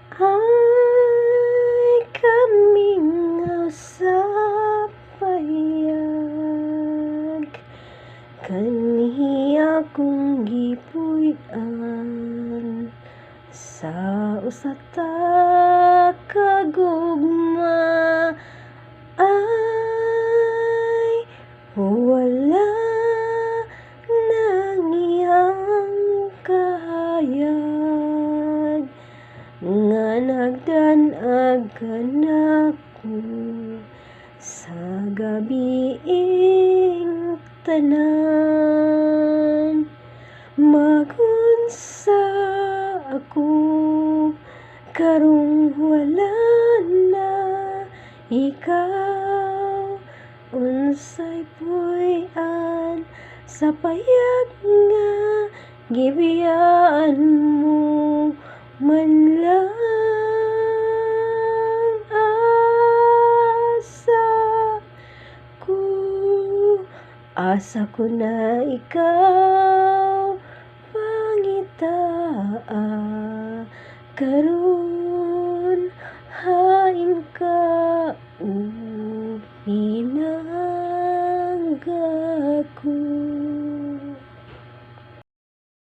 Ay kamingaw sa payag, kaniya kong gipuy-an sa usa ta kagugma. Ay wala nang iyang kahayag nga nagdanag kanako sa gabiing tanan. Magunsa ako karong wala na ikaw, unsay puy-an sa payag nga gibiyaan mo man lang. Asa ko na ikaw pangitaa, karon hain ka pinangga ko.